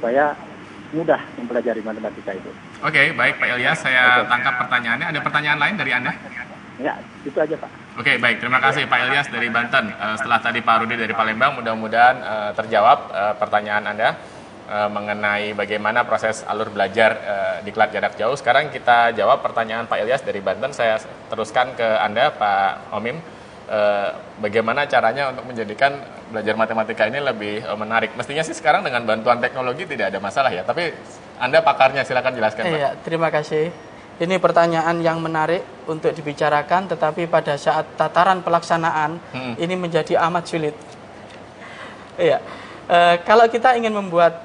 supaya mudah mempelajari matematika itu. Oke, baik Pak Ilyas, saya tangkap pertanyaannya. Ada pertanyaan lain dari Anda? Ya, itu aja Pak. Oke, baik. Terima kasih Pak Ilyas dari Banten. Setelah tadi Pak Rudi dari Palembang, mudah-mudahan terjawab pertanyaan Anda mengenai bagaimana proses alur belajar diklat jarak jauh. Sekarang kita jawab pertanyaan Pak Ilyas dari Banten. Saya teruskan ke Anda, Pak Omim. Bagaimana caranya untuk menjadikan belajar matematika ini lebih menarik? Mestinya sih sekarang dengan bantuan teknologi tidak ada masalah ya, tapi Anda pakarnya, silakan jelaskan Pak. Iya, terima kasih. Ini pertanyaan yang menarik untuk dibicarakan, tetapi pada saat tataran pelaksanaan ini menjadi amat sulit. Iya, kalau kita ingin membuat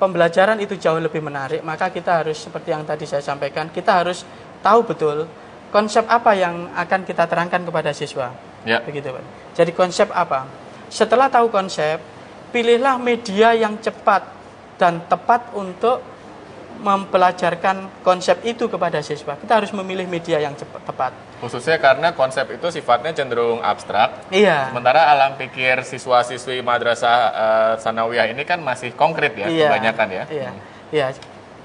pembelajaran itu jauh lebih menarik, maka kita harus seperti yang tadi saya sampaikan, kita harus tahu betul konsep apa yang akan kita terangkan kepada siswa. Ya. Begitu, Pak. Jadi konsep apa? Setelah tahu konsep, pilihlah media yang cepat dan tepat untuk mempelajarkan konsep itu kepada siswa. Kita harus memilih media yang tepat. Khususnya karena konsep itu sifatnya cenderung abstrak. Iya. Sementara alam pikir siswa-siswi madrasah sanawiyah ini kan masih konkret ya, kebanyakan ya. Iya. Iya.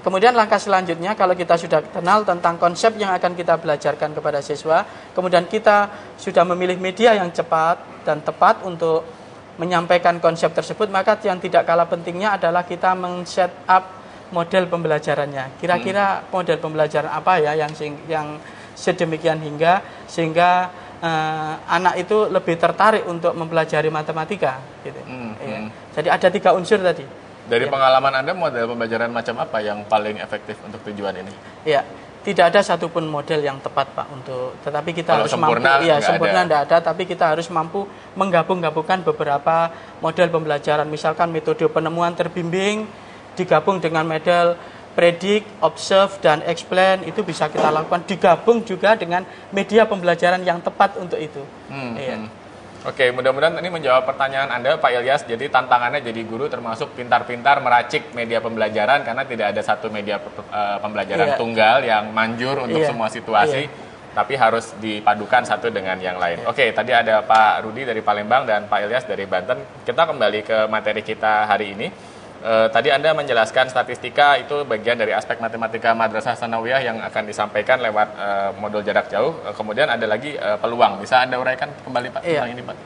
Kemudian langkah selanjutnya, kalau kita sudah kenal tentang konsep yang akan kita belajarkan kepada siswa, kemudian kita sudah memilih media yang cepat dan tepat untuk menyampaikan konsep tersebut, maka yang tidak kalah pentingnya adalah kita men-set up model pembelajarannya. Kira-kira model pembelajaran apa ya yang sedemikian sehingga anak itu lebih tertarik untuk mempelajari matematika gitu. Iya. Jadi ada 3 unsur tadi. Dari pengalaman Anda, model pembelajaran macam apa yang paling efektif untuk tujuan ini? Ya, tidak ada satupun model yang tepat Pak tetapi kita kalau harus sempurna, mampu, sempurna tidak ada, tapi kita harus mampu menggabungkan beberapa model pembelajaran. Misalkan metode penemuan terbimbing digabung dengan model predict, observe, dan explain, itu bisa kita lakukan digabung juga dengan media pembelajaran yang tepat untuk itu. Oke, mudah-mudahan ini menjawab pertanyaan Anda, Pak Ilyas. Jadi tantangannya jadi guru termasuk pintar-pintar meracik media pembelajaran, karena tidak ada satu media pembelajaran tunggal yang manjur untuk semua situasi, tapi harus dipadukan satu dengan yang lain. Oke, tadi ada Pak Rudi dari Palembang dan Pak Ilyas dari Banten. Kita kembali ke materi kita hari ini. Tadi Anda menjelaskan statistika itu bagian dari aspek matematika madrasah sanawiyah yang akan disampaikan lewat modul jarak jauh. Kemudian ada lagi peluang. Bisa Anda uraikan kembali Pak tentang ini Pak?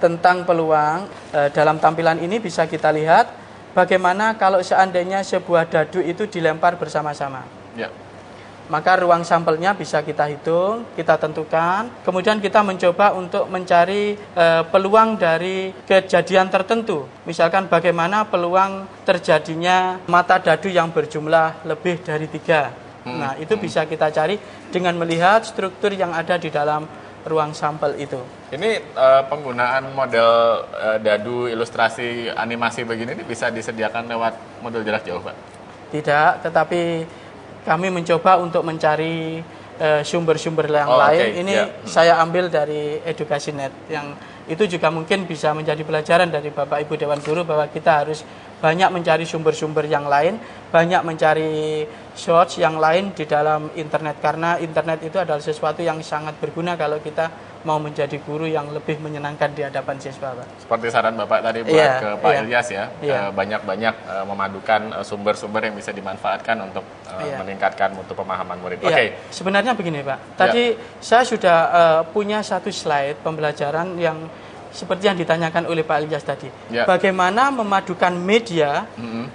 Tentang peluang, dalam tampilan ini bisa kita lihat bagaimana kalau seandainya sebuah dadu itu dilempar bersama-sama. Ya. Maka ruang sampelnya bisa kita hitung, kita tentukan, kemudian kita mencoba untuk mencari peluang dari kejadian tertentu. Misalkan bagaimana peluang terjadinya mata dadu yang berjumlah lebih dari 3. Nah, itu bisa kita cari dengan melihat struktur yang ada di dalam ruang sampel itu. Ini penggunaan model dadu, ilustrasi, animasi begini ini bisa disediakan lewat modul jarak jauh Pak? Tidak, tetapi kami mencoba untuk mencari sumber-sumber yang lain. Ini saya ambil dari Edukasi.net, yang itu juga mungkin bisa menjadi pelajaran dari Bapak Ibu Dewan Guru bahwa kita harus banyak mencari sumber-sumber yang lain, banyak mencari source yang lain di dalam internet, karena internet itu adalah sesuatu yang sangat berguna kalau kita mau menjadi guru yang lebih menyenangkan di hadapan siswa, Pak. Seperti saran Bapak tadi buat ke Pak Ilyas ya, banyak-banyak memadukan sumber-sumber yang bisa dimanfaatkan untuk meningkatkan mutu pemahaman murid. Oke. Sebenarnya begini Pak, tadi saya sudah punya satu slide pembelajaran yang seperti yang ditanyakan oleh Pak Ilyas tadi. Bagaimana memadukan media,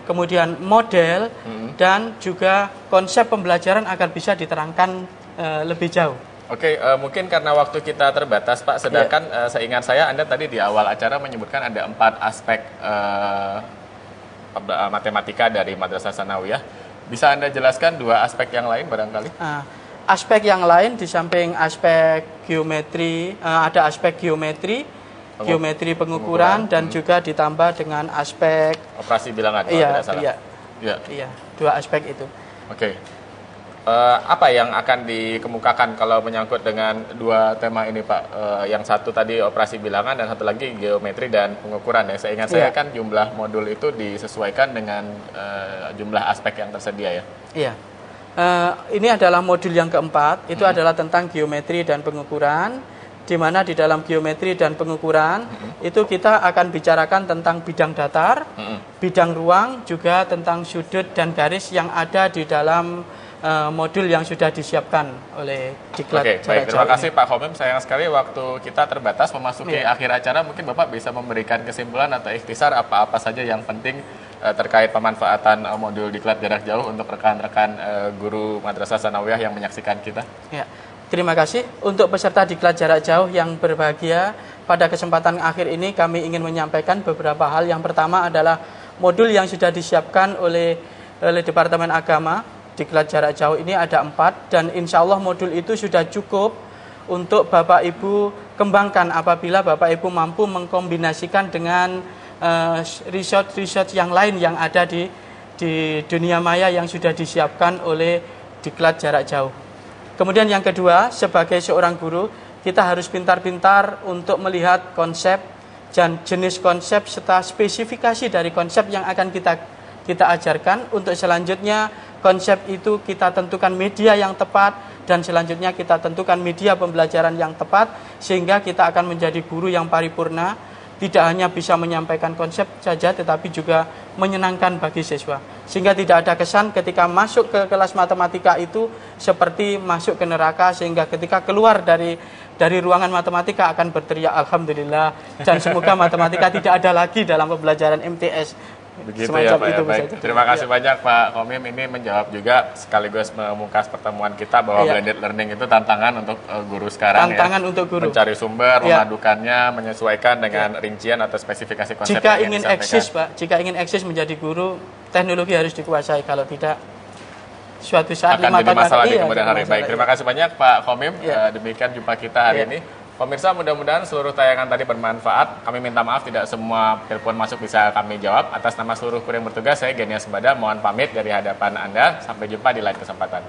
kemudian model, dan juga konsep pembelajaran agar bisa diterangkan lebih jauh. Oke, mungkin karena waktu kita terbatas Pak, sedangkan seingat saya Anda tadi di awal acara menyebutkan ada 4 aspek matematika dari Madrasah Sanawiyah. Bisa Anda jelaskan 2 aspek yang lain barangkali? Aspek yang lain di samping aspek geometri, ada aspek geometri pengukuran, dan juga ditambah dengan aspek operasi bilangan kalau tidak salah. Iya, 2 aspek itu. Oke. Apa yang akan dikemukakan kalau menyangkut dengan 2 tema ini Pak? Yang satu tadi operasi bilangan dan satu lagi geometri dan pengukuran ya. Saya ingat saya kan jumlah modul itu disesuaikan dengan jumlah aspek yang tersedia ya. Iya. Ini adalah modul yang keempat, itu adalah tentang geometri dan pengukuran. di mana di dalam geometri dan pengukuran itu kita akan bicarakan tentang bidang datar, bidang ruang, juga tentang sudut dan garis yang ada di dalam modul yang sudah disiapkan oleh Diklat. Oke, baik. Terima kasih Pak Komim. Sayang sekali waktu kita terbatas memasuki akhir acara. Mungkin Bapak bisa memberikan kesimpulan atau ikhtisar apa-apa saja yang penting terkait pemanfaatan modul Diklat jarak jauh untuk rekan-rekan guru Madrasah Tsanawiyah yang menyaksikan kita. Ya. Terima kasih untuk peserta Diklat jarak jauh yang berbahagia. Pada kesempatan akhir ini kami ingin menyampaikan beberapa hal. Yang pertama adalah modul yang sudah disiapkan oleh Departemen Agama. Diklat jarak jauh ini ada 4 dan insya Allah modul itu sudah cukup untuk Bapak Ibu kembangkan apabila Bapak Ibu mampu mengkombinasikan dengan research yang lain yang ada di dunia maya yang sudah disiapkan oleh Diklat jarak jauh. Kemudian yang kedua, sebagai seorang guru, kita harus pintar-pintar untuk melihat konsep dan jenis konsep serta spesifikasi dari konsep yang akan kita ajarkan. Untuk selanjutnya, konsep itu kita tentukan media yang tepat dan selanjutnya kita tentukan media pembelajaran yang tepat sehingga kita akan menjadi guru yang paripurna, tidak hanya bisa menyampaikan konsep saja tetapi juga menyenangkan bagi siswa. Sehingga tidak ada kesan ketika masuk ke kelas matematika itu seperti masuk ke neraka, sehingga ketika keluar dari ruangan matematika akan berteriak alhamdulillah dan semoga matematika tidak ada lagi dalam pembelajaran MTS. Begitu ya Pak ya, baik. Terima kasih banyak Pak Komim, ini menjawab juga sekaligus memungkas pertemuan kita bahwa blended learning itu tantangan untuk guru sekarang. Tantangan untuk guru. Mencari sumber, memadukannya, menyesuaikan dengan rincian atau spesifikasi konsep jika yang ingin eksis Pak, jika ingin eksis menjadi guru, teknologi harus dikuasai, kalau tidak suatu saat akan jadi masalah di kemudian hari. Baik, terima kasih banyak Pak Komim. Demikian jumpa kita hari ini. Pemirsa, mudah-mudahan seluruh tayangan tadi bermanfaat. Kami minta maaf tidak semua telepon masuk bisa kami jawab. Atas nama seluruh kru yang bertugas, saya Genia Sembada mohon pamit dari hadapan Anda. Sampai jumpa di lain kesempatan.